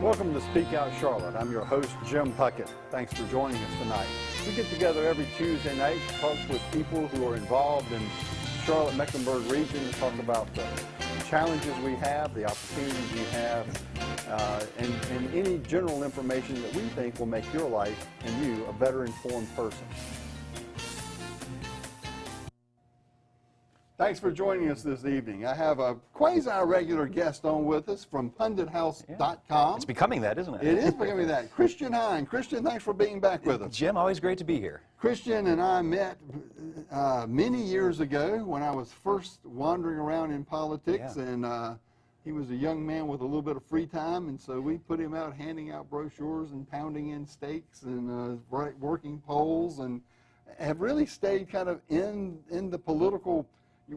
Welcome to Speak Out Charlotte. I'm your host, Jim Puckett. Thanks for joining us tonight. We get together every Tuesday night to talk with people who are involved in Charlotte-Mecklenburg region to talk about the challenges we have, the opportunities we have, and any general information that we think will make your life and you a better informed person. Thanks for joining us this evening. I have a quasi-regular guest on with us from pundithouse.com. It's becoming that, isn't it? It is becoming that. Christian Hine. Christian, thanks for being back with us. Jim, always great to be here. Christian and I met many years ago when I was first wandering around in politics, and he was a young man with a little bit of free time, and so we put him out handing out brochures and pounding in stakes and working polls, and have really stayed kind of in the political.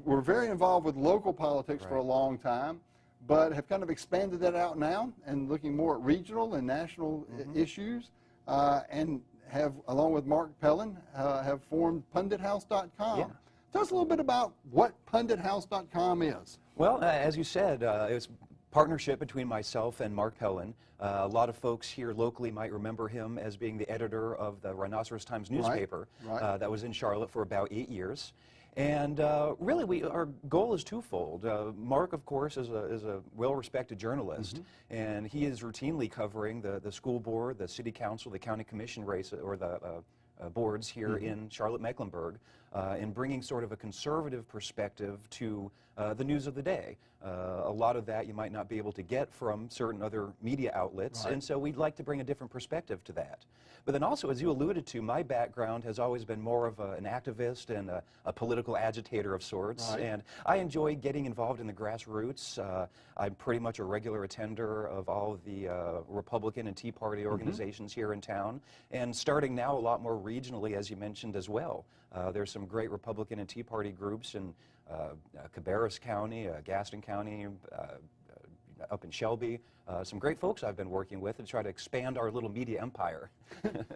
We're very involved with local politics for a long time, but have kind of expanded that out now and looking more at regional and national issues, and have, along with Mark Pellin, have formed pundithouse.com. Yeah. Tell us a little bit about what pundithouse.com is. Well, as you said, it's a partnership between myself and Mark Pellin. A lot of folks here locally might remember him as being the editor of the Rhinoceros Times newspaper that was in Charlotte for about 8 years. And really, our goal is twofold. Mark, of course, is a well-respected journalist, and he is routinely covering the school board, the city council, the county commission race, or the boards here in Charlotte-Mecklenburg, in bringing sort of a conservative perspective to the news of the day. A lot of that you might not be able to get from certain other media outlets, and so we'd like to bring a different perspective to that. But then also, as you alluded to, my background has always been more of an activist and a political agitator of sorts, and I enjoy getting involved in the grassroots. I'm pretty much a regular attender of all of the Republican and Tea Party organizations here in town, and starting now a lot more regionally, as you mentioned as well. There's some great Republican and Tea Party groups in Cabarrus County, Gaston County, up in Shelby. Some great folks I've been working with to try to expand our little media empire.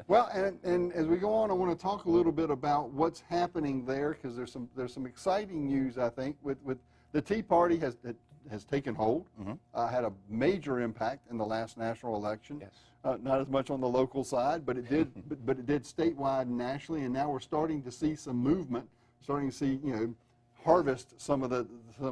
Well, and as we go on, I want to talk a little bit about what's happening there, because there's some exciting news, I think, with the Tea Party has taken hold, had a major impact in the last national election. Yes. Not as much on the local side, but it did, but it did statewide and nationally, and now we're starting to see some movement, starting to see, harvest some of the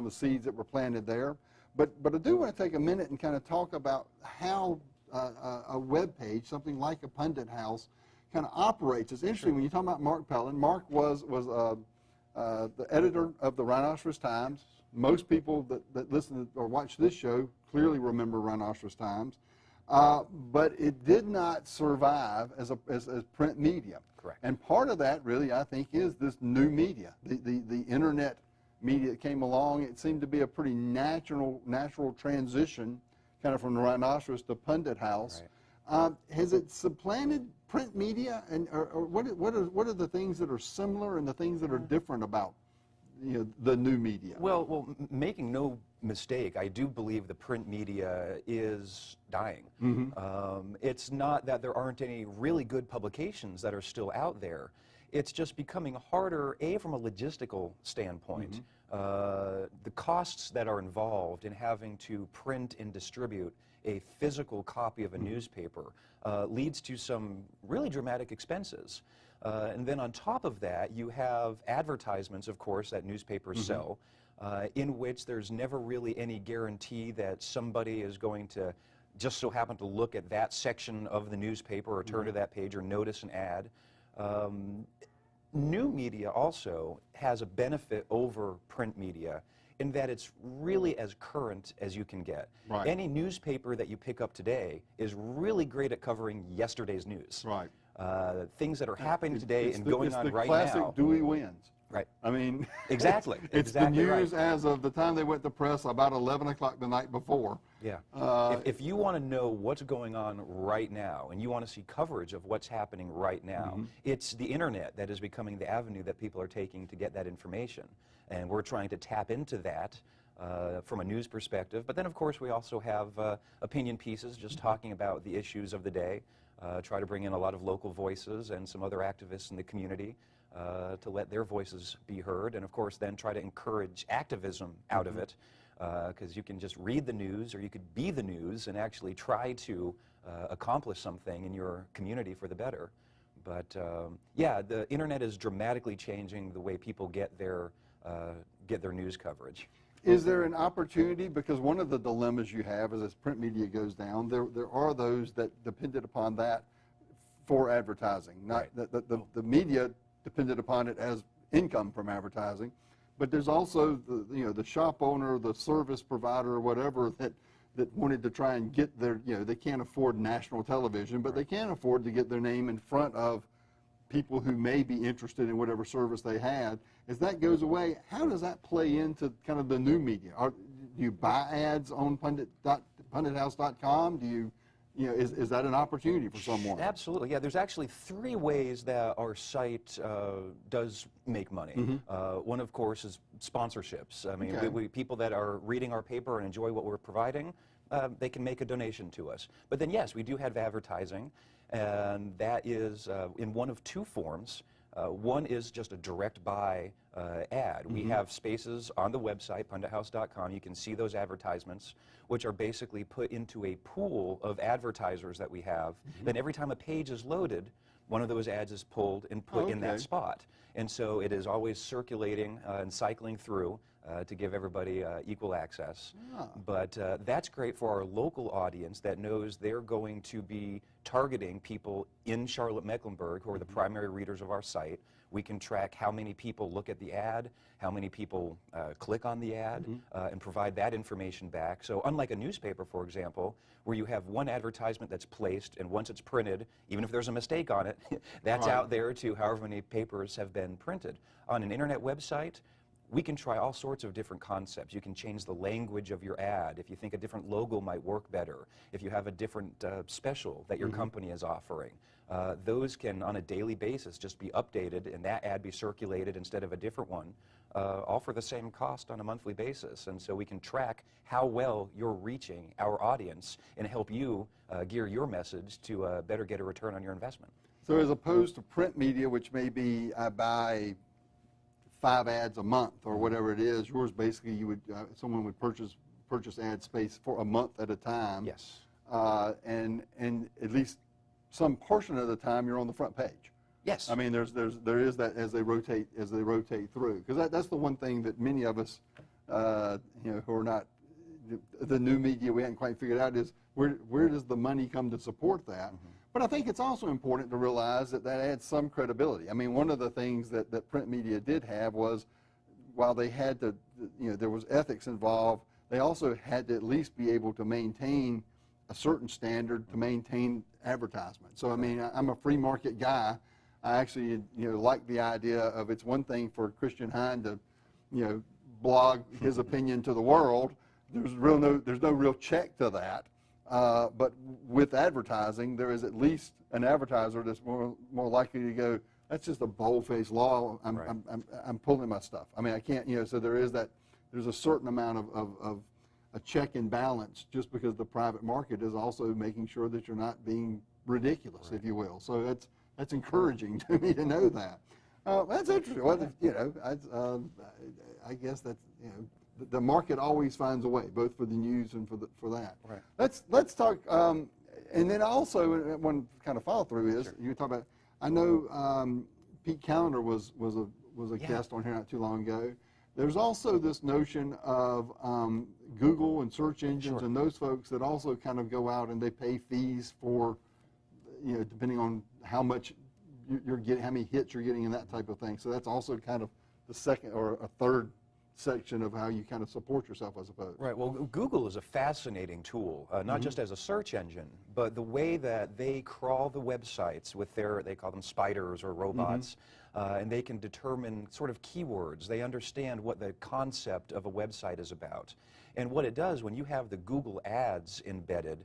seeds that were planted there. But I do want to take a minute and kind of talk about how a web page, something like a Pundit House, kind of operates. It's interesting when you talk about Mark Pellin. Mark was the editor of the Rhinoceros Times. Most people that listen or watch this show clearly remember Rhinoceros Times, but it did not survive as print media. Correct. And part of that, really, I think, is this new media, the internet media that came along. It seemed to be a pretty natural transition, kind of from the Rhinoceros to Pundit House. Has it supplanted print media, and or what are the things that are similar and the things that are different about the new media? Well, making no mistake, I do believe the print media is dying. It's not that there aren't any really good publications that are still out there. It's just becoming harder, from a logistical standpoint. The costs that are involved in having to print and distribute a physical copy of a newspaper leads to some really dramatic expenses. And then on top of that, you have advertisements, of course, that newspapers sell, in which there's never really any guarantee that somebody is going to just so happen to look at that section of the newspaper or turn to that page or notice an ad. New media also has a benefit over print media in that it's really as current as you can get. Any newspaper that you pick up today is really great at covering yesterday's news. Things that are happening today and going on right now. It's the classic Dewey wins. I mean, exactly. It's exactly the news as of the time they went to press about 11 o'clock the night before. If you want to know what's going on right now and you want to see coverage of what's happening right now, it's the internet that is becoming the avenue that people are taking to get that information. And we're trying to tap into that from a news perspective. But then, of course, we also have opinion pieces just talking about the issues of the day, try to bring in a lot of local voices and some other activists in the community to let their voices be heard, and of course then try to encourage activism out of it. because you can just read the news, or you could be the news and actually try to accomplish something in your community for the better. But yeah, the internet is dramatically changing the way people get their news coverage. Is there an opportunity, because one of the dilemmas you have is as print media goes down, there are those that depended upon that for advertising. Not Right. the media depended upon it as income from advertising, but there's also the shop owner, the service provider, or whatever that wanted to try and get their, they can't afford national television, but they can afford to get their name in front of people who may be interested in whatever service they had. As that goes away, how does that play into kind of the new media? Do you buy ads on pundithouse.com? Do you, is that an opportunity for someone? Absolutely, yeah. There's actually 3 ways that our site does make money. One, of course, is sponsorships. I mean, Okay. people that are reading our paper and enjoy what we're providing, they can make a donation to us. But then, yes, we do have advertising, and that is in one of 2 forms. One is just a direct buy ad. We have spaces on the website, pundithouse.com. You can see those advertisements, which are basically put into a pool of advertisers that we have. Then every time a page is loaded, one of those ads is pulled and put in that spot. And so it is always circulating and cycling through to give everybody equal access. But that's great for our local audience that knows they're going to be targeting people in Charlotte-Mecklenburg who are the primary readers of our site. We can track how many people look at the ad, how many people click on the ad, and provide that information back. So unlike a newspaper, for example, where you have one advertisement that's placed, and once it's printed, even if there's a mistake on it, that's out there to however many papers have been printed. On an internet website, we can try all sorts of different concepts. You can change the language of your ad if you think a different logo might work better, if you have a different special that your company is offering. Those can, on a daily basis, just be updated and that ad be circulated instead of a different one, all for the same cost on a monthly basis. And so we can track how well you're reaching our audience and help you gear your message to better get a return on your investment. So as opposed to print media, which may be I buy 5 ads a month or whatever it is, yours basically you would someone would purchase ad space for a month at a time. Yes. And at least some portion of the time you're on the front page. Yes. I mean there is that as they rotate through, because that's the one thing that many of us who are not the new media we haven't quite figured out is where does the money come to support that. But I think it's also important to realize that adds some credibility. I mean, one of the things that print media did have was, while they had to, there was ethics involved, they also had to at least be able to maintain a certain standard to maintain advertisement. So, I mean, I'm a free market guy. I actually, like the idea of it's one thing for Christian Hine to, blog his opinion to the world. There's no real check to that. But with advertising, there is at least an advertiser that's more likely to go, that's just a bold-faced law. I'm pulling my stuff. I mean, I can't, so there's a certain amount of a check and balance just because the private market is also making sure that you're not being ridiculous, if you will. So that's encouraging to me to know that. That's interesting. Well, I guess that's, the market always finds a way, both for the news and for that. Right. Let's talk, and then also one kind of follow through is you talk about. I know Pete Callender was a guest on here not too long ago. There's also this notion of Google and search engines and those folks that also kind of go out and they pay fees for, depending on how much you're getting, how many hits you're getting, and that type of thing. So that's also kind of the second or a third section of how you kind of support yourself, I suppose. Right. Well, Google is a fascinating tool, not just as a search engine, but the way that they crawl the websites with they call them spiders or robots, and they can determine sort of keywords. They understand what the concept of a website is about. And what it does, when you have the Google ads embedded,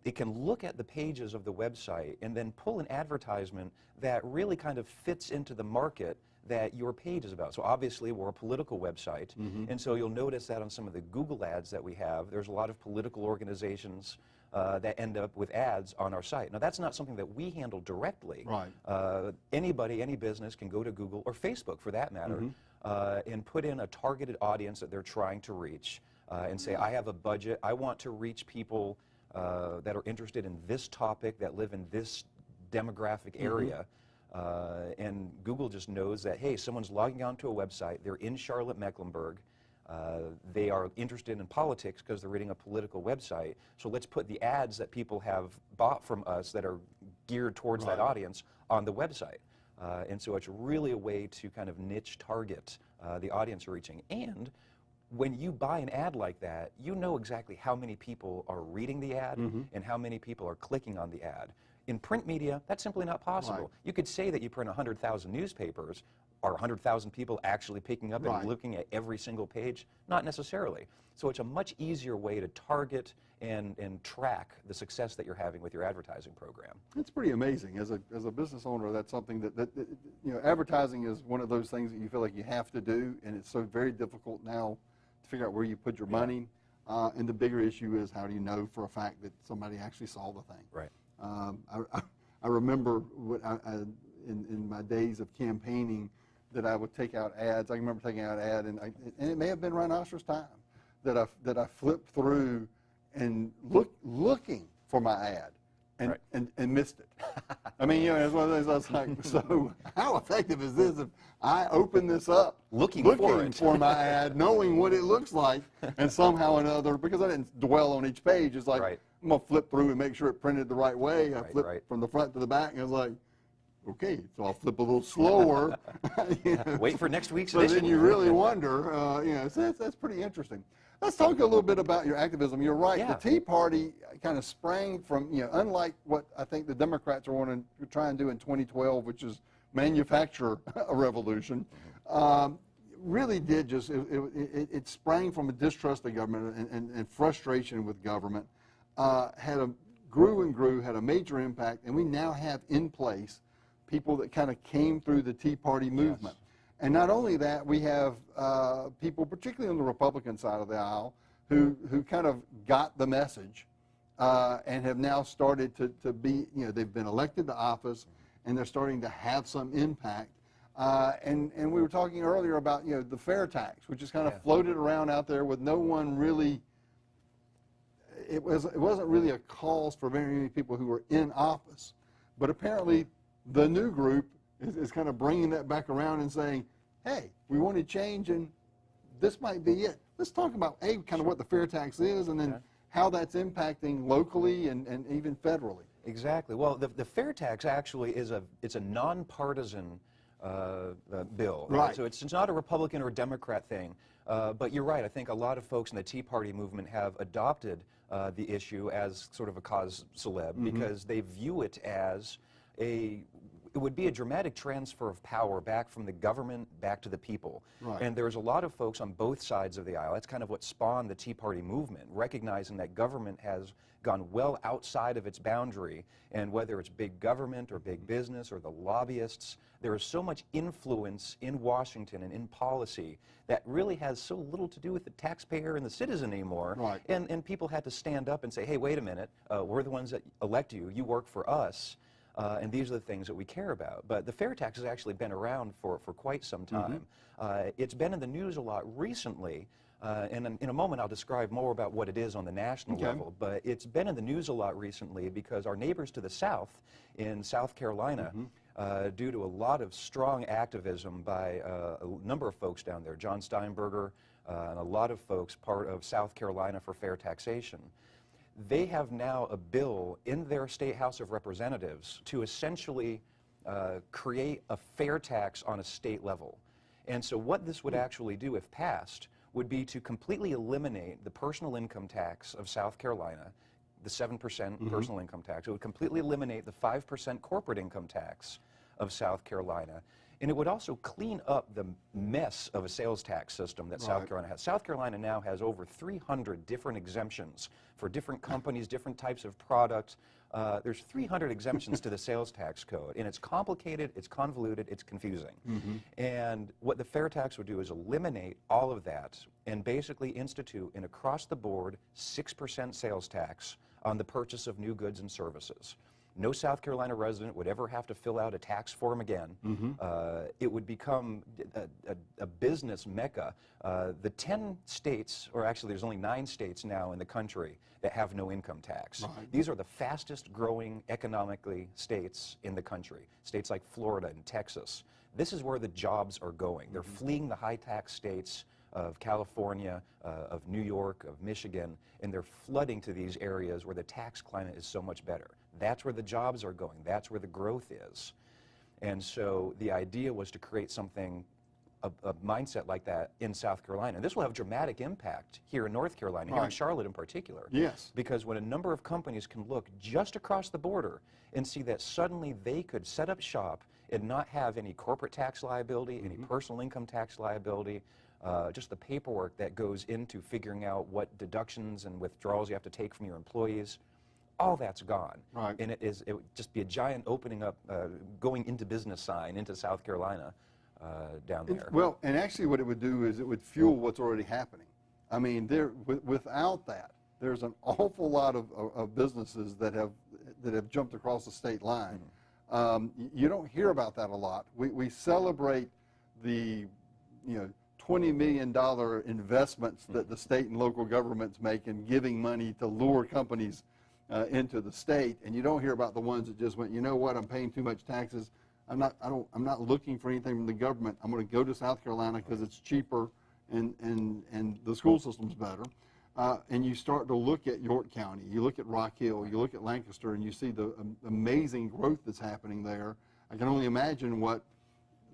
it can look at the pages of the website and then pull an advertisement that really kind of fits into the market that your page is about. So obviously we're a political website, and so you'll notice that on some of the Google ads that we have, there's a lot of political organizations that end up with ads on our site. Now that's not something that we handle directly. Right. Anybody, any business can go to Google, or Facebook for that matter, and put in a targeted audience that they're trying to reach. and say, I have a budget, I want to reach people that are interested in this topic, that live in this demographic area. And Google just knows that, hey, someone's logging onto a website, they're in Charlotte, Mecklenburg, they are interested in politics because they're reading a political website, so let's put the ads that people have bought from us that are geared towards that audience on the website. And so it's really a way to kind of niche target the audience you're reaching. And when you buy an ad like that, you know exactly how many people are reading the ad and how many people are clicking on the ad. In print media, that's simply not possible. Right. You could say that you print 100,000 newspapers. Are 100,000 people actually picking up and looking at every single page? Not necessarily. So it's a much easier way to target and track the success that you're having with your advertising program. It's pretty amazing. As a business owner, that's something that you know, advertising is one of those things that you feel like you have to do, and it's so very difficult now to figure out where you put your money. And the bigger issue is, how do you know for a fact that somebody actually saw the thing? Right. I remember what in my days of campaigning, that I would take out ads. I can remember taking out an ad, and it may have been Rhinoceros Time, that I flipped through and looking for my ad, and missed it. I mean, you know, it's one of those. I was like, so how effective is this if I open this up looking for my ad, knowing what it looks like, and somehow or another, because I didn't dwell on each page, it's like, I'm gonna flip through and make sure it printed the right way. I flipped from the front to the back, and I was like, okay, so I'll flip a little slower. You know, wait for next week's so edition. then you really wonder, you know, so that's pretty interesting. Let's talk a little bit about your activism. You're right, the Tea Party kind of sprang from, you know, unlike what I think the Democrats are wanting to try and do in 2012, which is manufacture a revolution, really did just, it sprang from a distrust of government and frustration with government, grew and grew, had a major impact, and we now have in place people that kind of came through the Tea Party movement. And not only that, we have people, particularly on the Republican side of the aisle, who kind of got the message and have now started to be, you know, they've been elected to office, and they're starting to have some impact. And we were talking earlier about, you know, the FairTax, which is kind of floated around out there with no one really, it wasn't really a cause for very many people who were in office. But apparently the new group is kind of bringing that back around and saying, hey, we want to change, and this might be it. Let's talk about, kind of what the FairTax is, and then how that's impacting locally and even federally. Exactly. Well, the FairTax actually it's a nonpartisan bill. Right. So it's not a Republican or Democrat thing. But you're right. I think a lot of folks in the Tea Party movement have adopted the issue as sort of a cause célèbre because they view it as it would be a dramatic transfer of power back from the government back to the people. Right. And there's a lot of folks on both sides of the aisle. That's kind of what spawned the Tea Party movement, recognizing that government has gone well outside of its boundary, and whether it's big government or big business or the lobbyists, there is so much influence in Washington and in policy that really has so little to do with the taxpayer and the citizen anymore. Right. And people had to stand up and say, hey, wait a minute, we're the ones that elect you, you work for us. And these are the things that we care about. But the FairTax has actually been around for quite some time. It's been in the news a lot recently, and in a moment I'll describe more about what it is on the national level. But it's been in the news a lot recently because our neighbors to the south, in South Carolina, due to a lot of strong activism by a number of folks down there, John Steinberger and a lot of folks part of South Carolina for fair taxation, they have now a bill in their state House of Representatives to essentially create a fair tax on a state level. And so what this would actually do, if passed, would be to completely eliminate the personal income tax of South Carolina, the 7% personal income tax. It would completely eliminate the 5% corporate income tax of South Carolina. And it would also clean up the mess of a sales tax system that South Carolina has. South Carolina now has over 300 different exemptions for different companies, different types of products. There's 300 exemptions to the sales tax code, and it's complicated, it's convoluted, it's confusing. And what the fair tax would do is eliminate all of that and basically institute an across-the-board 6% sales tax on the purchase of new goods and services. no South Carolina resident would ever have to fill out a tax form again. It would become a business mecca. The 10 states, or actually there's only 9 states now in the country that have no income tax. These are the fastest growing economically states in the country. States like Florida and Texas. This is where the jobs are going. They're fleeing the high tax states of California, of New York, of Michigan, and they're flooding to these areas where the tax climate is so much better. That's where the jobs are going. That's where the growth is. And so the idea was to create something, a mindset like that in South Carolina. And this will have dramatic impact here in North Carolina, here in Charlotte in particular. Yes. Because when a number of companies can look just across the border and see that suddenly they could set up shop and not have any corporate tax liability, any personal income tax liability, just the paperwork that goes into figuring out what deductions and withdrawals you have to take from your employees, all that's gone. And it would just be a giant opening up, going into business sign into South Carolina down there. Well, and actually what it would do is it would fuel what's already happening. I mean, without that, there's an awful lot of businesses that have jumped across the state line. You don't hear about that a lot. We celebrate the, $20 million investments that the state and local governments make in giving money to lure companies into the state, and you don't hear about the ones that just went, you know what, I'm paying too much taxes. I'm not looking for anything from the government. I'm going to go to South Carolina because it's cheaper and the school system's better. And you start to look at York County, you look at Rock Hill, you look at Lancaster, and you see the amazing growth that's happening there. I can only imagine what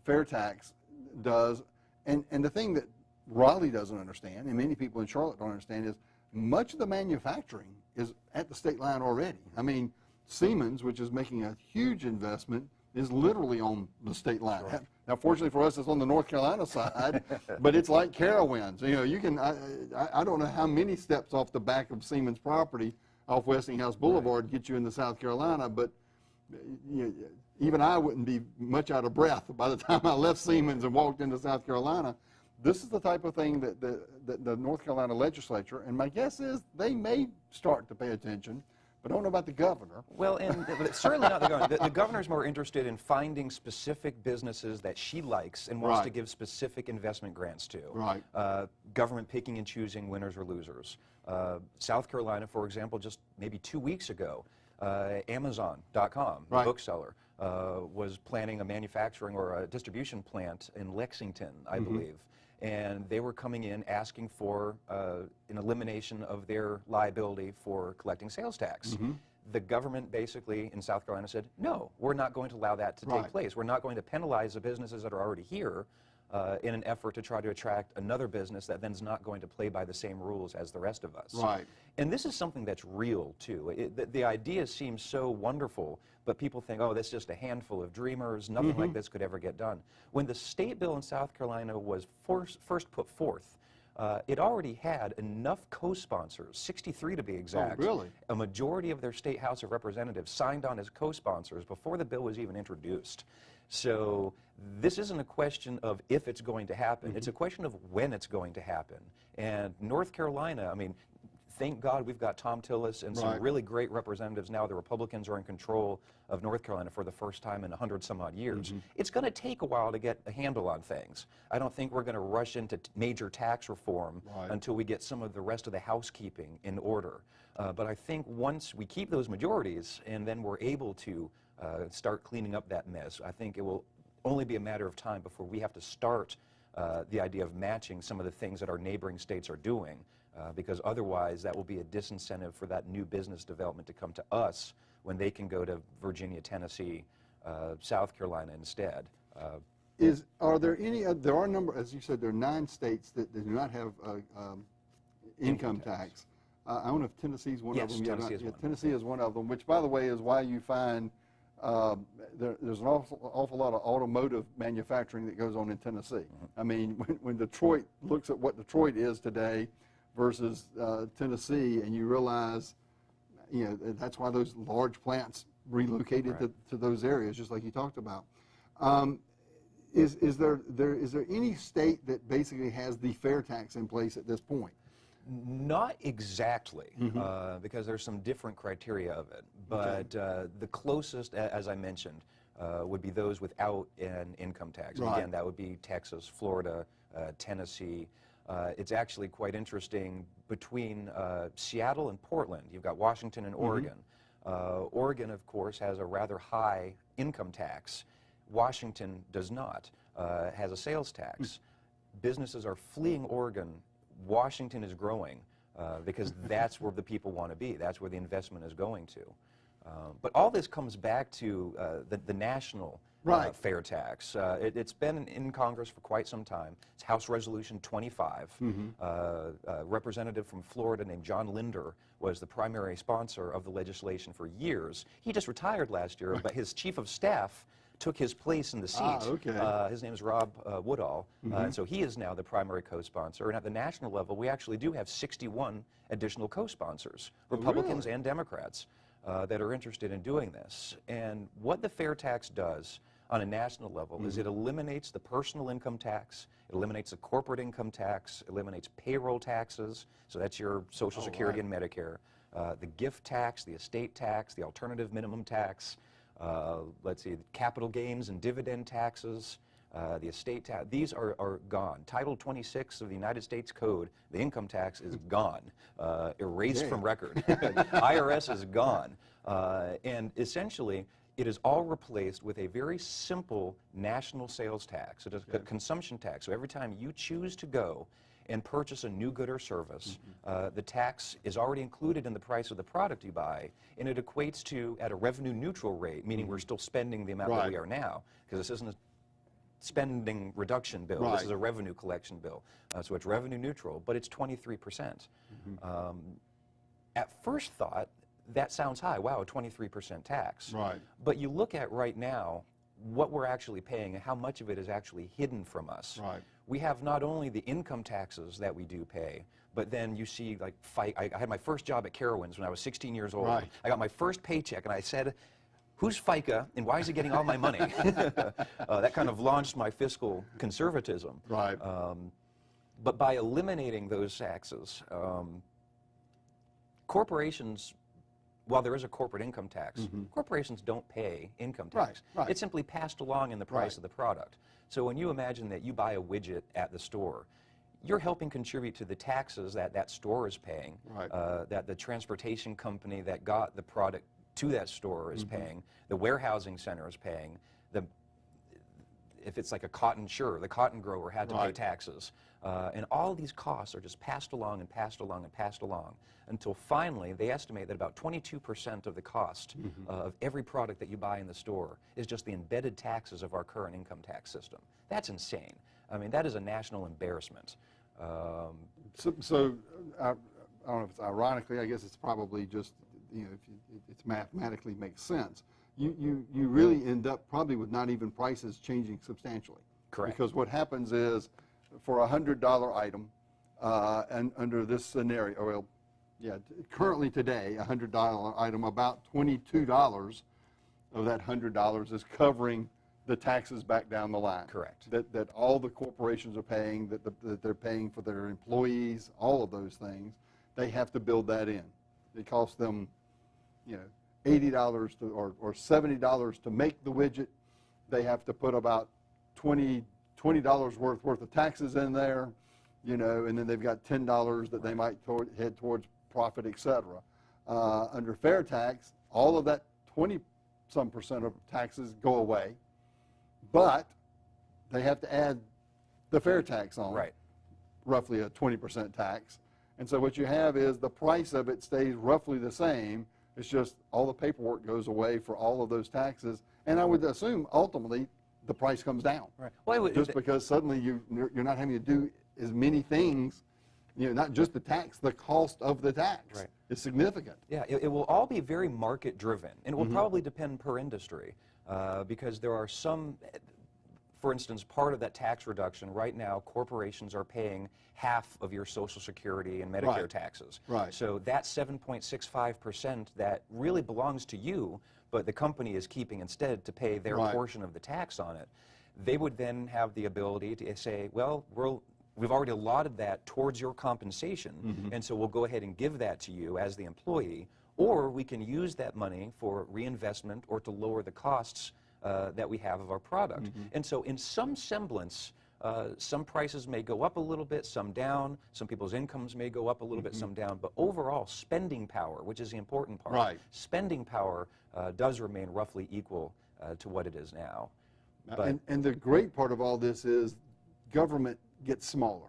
FairTax does. And the thing that Raleigh doesn't understand, and many people in Charlotte don't understand, is much of the manufacturing is at the state line already. I mean, Siemens, which is making a huge investment, is literally on the state line. Now, fortunately for us, it's on the North Carolina side, but it's like Carowinds. You can, I don't know how many steps off the back of Siemens property off Westinghouse Boulevard get you into South Carolina, but even I wouldn't be much out of breath by the time I left Siemens and walked into South Carolina. This is the type of thing that the North Carolina legislature, and my guess is they may start to pay attention, but I don't know about the governor. Well, but it's certainly not the governor. The governor's more interested in finding specific businesses that she likes and wants to give specific investment grants to. Government picking and choosing winners or losers. South Carolina, for example, just maybe 2 weeks ago, Amazon.com, the bookseller, was planning a manufacturing or a distribution plant in Lexington, I believe. And they were coming in asking for an elimination of their liability for collecting sales tax. The government basically in South Carolina said, no, we're not going to allow that to take place. We're not going to penalize the businesses that are already here in an effort to try to attract another business that then's not going to play by the same rules as the rest of us. And this is something that's real, too. The idea seems so wonderful, but people think, oh, that's just a handful of dreamers. Nothing like this could ever get done. When the state bill in South Carolina was first put forth, it already had enough co-sponsors, 63 to be exact. Oh, really? A majority of their state House of Representatives signed on as co-sponsors before the bill was even introduced. So this isn't a question of if it's going to happen. It's a question of when it's going to happen. And North Carolina, I mean, thank God we've got Tom Tillis and some really great representatives now. The Republicans are in control of North Carolina for the first time in 100-some-odd years. It's going to take a while to get a handle on things. I don't think we're going to rush into major tax reform until we get some of the rest of the housekeeping in order. But I think once we keep those majorities and then we're able to start cleaning up that mess, I think it will only be a matter of time before we have to start the idea of matching some of the things that our neighboring states are doing. Because otherwise that will be a disincentive for that new business development to come to us when they can go to Virginia, Tennessee, South Carolina instead. Are there any, there are a number, as you said, there are 9 states that do not have income tax. I don't know if Tennessee is one of them. Tennessee is one of them, which, by the way, is why you find there's an awful lot of automotive manufacturing that goes on in Tennessee. I mean, when Detroit looks at what Detroit is today versus Tennessee, and you realize, that's why those large plants relocated to those areas, just like you talked about. Is there any state that basically has the fair tax in place at this point? Not exactly, because there's some different criteria of it. But the closest, as I mentioned, would be those without an income tax. And again, that would be Texas, Florida, Tennessee. It's actually quite interesting between Seattle and Portland. You've got Washington and Oregon. Oregon, of course, has a rather high income tax. Washington does not, has a sales tax. Businesses are fleeing Oregon. Washington is growing because that's where the people want to be. That's where the investment is going to. But all this comes back to the national fair tax. It's been in Congress for quite some time. It's House Resolution 25. A representative from Florida named John Linder was the primary sponsor of the legislation for years. He just retired last year, but his chief of staff took his place in the seat. His name is Rob Woodall, and so he is now the primary co-sponsor. And at the national level, we actually do have 61 additional co-sponsors, Republicans and Democrats, that are interested in doing this. And what the fair tax does on a national level is it eliminates the personal income tax, it eliminates the corporate income tax, eliminates payroll taxes, so that's your Social Security and Medicare, the gift tax, the estate tax, the alternative minimum tax, let's see, capital gains and dividend taxes, the estate tax. These are gone. Title 26 of the United States Code, the income tax is gone, erased from record. IRS is gone. And essentially, it is all replaced with a very simple national sales tax. It is a consumption tax. So every time you choose to go and purchase a new good or service, the tax is already included in the price of the product you buy, and it equates to at a revenue neutral rate, meaning we're still spending the amount that we are now, because this isn't a spending reduction bill, this is a revenue collection bill. So it's revenue neutral, but it's 23%. At first thought, that sounds high. Wow, a 23% tax. But you look at right now what we're actually paying and how much of it is actually hidden from us. We have not only the income taxes that we do pay, but then you see, like, I had my first job at Carowinds when I was 16 years old. I got my first paycheck, and I said, who's FICA, and why is he getting all my money? That kind of launched my fiscal conservatism. But by eliminating those taxes, corporations, while there is a corporate income tax, corporations don't pay income tax. It's simply passed along in the price of the product. So when you imagine that you buy a widget at the store, you're helping contribute to the taxes that that store is paying, that the transportation company that got the product to that store is paying, the warehousing center is paying, if it's like a cotton, the cotton grower had to pay taxes. And all these costs are just passed along and passed along and passed along until finally they estimate that about 22% of the cost of every product that you buy in the store is just the embedded taxes of our current income tax system. That's insane. I mean, that is a national embarrassment. So I don't know if it's ironically, I guess it's probably just, you know, it's mathematically makes sense. You really end up probably with not even prices changing substantially. Because what happens is, for a $100 item, and under this scenario, well, currently today, a $100 item, about $22 of that $100 is covering the taxes back down the line. That all the corporations are paying, that they're paying for their employees, all of those things, they have to build that in. It costs them, you know, $80 or $70 to make the widget. They have to put about $20 worth of taxes in there, you know, and then they've got $10 that they might head towards profit, etc. Under fair tax, all of that 20-some% of taxes go away, but they have to add the fair tax on, roughly a 20% tax. And so what you have is the price of it stays roughly the same. It's just all the paperwork goes away for all of those taxes. And I would assume ultimately the price comes down. Well, just because suddenly you're not having to do as many things, you know, not just the tax, the cost of the tax is significant. Yeah, it will all be very market driven, and it will probably depend per industry, because there are some, for instance, part of that tax reduction right now, corporations are paying half of your Social Security and Medicare taxes. So that 7.65% that really belongs to you, but the company is keeping instead to pay their portion of the tax on it, they would then have the ability to say, well, we've already allotted that towards your compensation, and so we'll go ahead and give that to you as the employee, or we can use that money for reinvestment or to lower the costs that we have of our product. And so in some semblance, some prices may go up a little bit, some down, some people's incomes may go up a little bit, some down, but overall spending power, which is the important part, Right. spending power does remain roughly equal to what it is now. But, and the great part of all this is government gets smaller.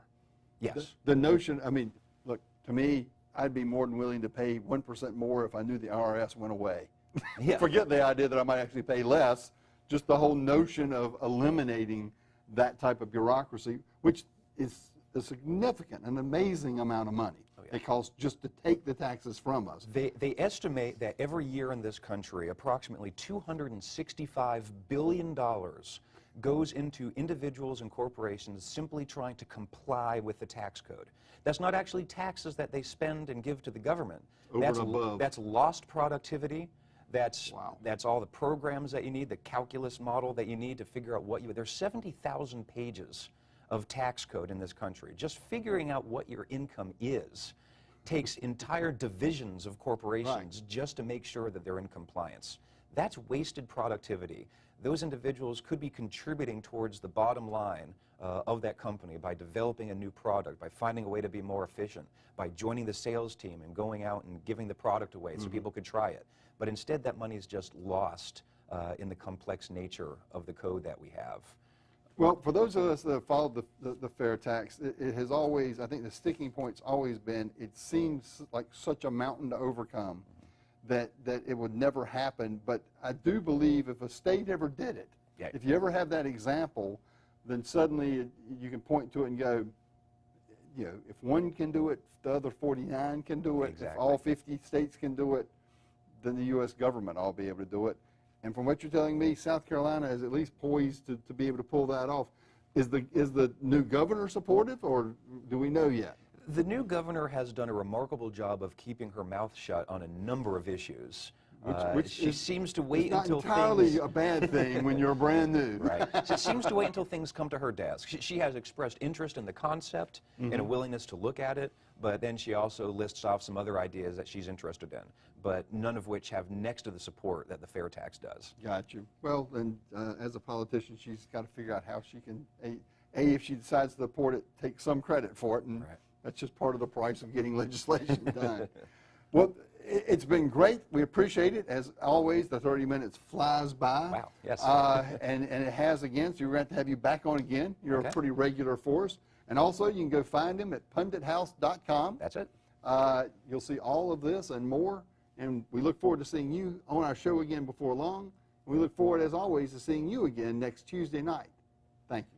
yes. The notion, I mean, look, to me, I'd be more than willing to pay 1% more if I knew the IRS went away. Yeah. Forget the idea that I might actually pay less, just the whole notion of eliminating that type of bureaucracy, which is a significant, an amazing amount of money. Oh, yeah. It costs just to take the taxes from us. They estimate that every year in this country, approximately $265 billion goes into individuals and corporations simply trying to comply with the tax code. That's not actually taxes that they spend and give to the government. Over and above. That's lost productivity. That's Wow. that's all the programs that you need, the calculus model that you need to figure out what you. There's 70,000 pages of tax code in this country. Just figuring out what your income is takes entire divisions of corporations just to make sure that they're in compliance. That's wasted productivity. Those individuals could be contributing towards the bottom line of that company by developing a new product, by finding a way to be more efficient, by joining the sales team and going out and giving the product away so people could try it. But instead, that money is just lost in the complex nature of the code that we have. Well, for those of us that have followed the FairTax, it has always, I think the sticking point's always been, it seems like such a mountain to overcome that it would never happen. But I do believe if a state ever did it, Yeah. if you ever have that example, then suddenly you can point to it and go, you know, if one can do it, the other 49 can do it. Exactly. If all 50 states can do it, then the U.S. government ought to be able to do it. And from what you're telling me, South Carolina is at least poised to be able to pull that off. Is the new governor supportive, or do we know yet? The new governor has done a remarkable job of keeping her mouth shut on a number of issues. Which she seems to wait It's not until entirely things... a bad thing when you're brand new. Right. She seems to wait until things come to her desk. She has expressed interest in the concept and a willingness to look at it, but then she also lists off some other ideas that she's interested in, but none of which have next to the support that the FairTax does. Got you. Well, then, as a politician, she's got to figure out how she can, if she decides to support it, take some credit for it, and Right. that's just part of the price of getting legislation done. Well, it's been great. We appreciate it. As always, the 30 minutes flies by. Wow, yes. And it has again, so we're going to have to have you back on again. You're Okay. a pretty regular for us. And also, you can go find him at pundithouse.com. That's it. You'll see all of this and more. And we look forward to seeing you on our show again before long. We look forward, as always, to seeing you again next Tuesday night. Thank you.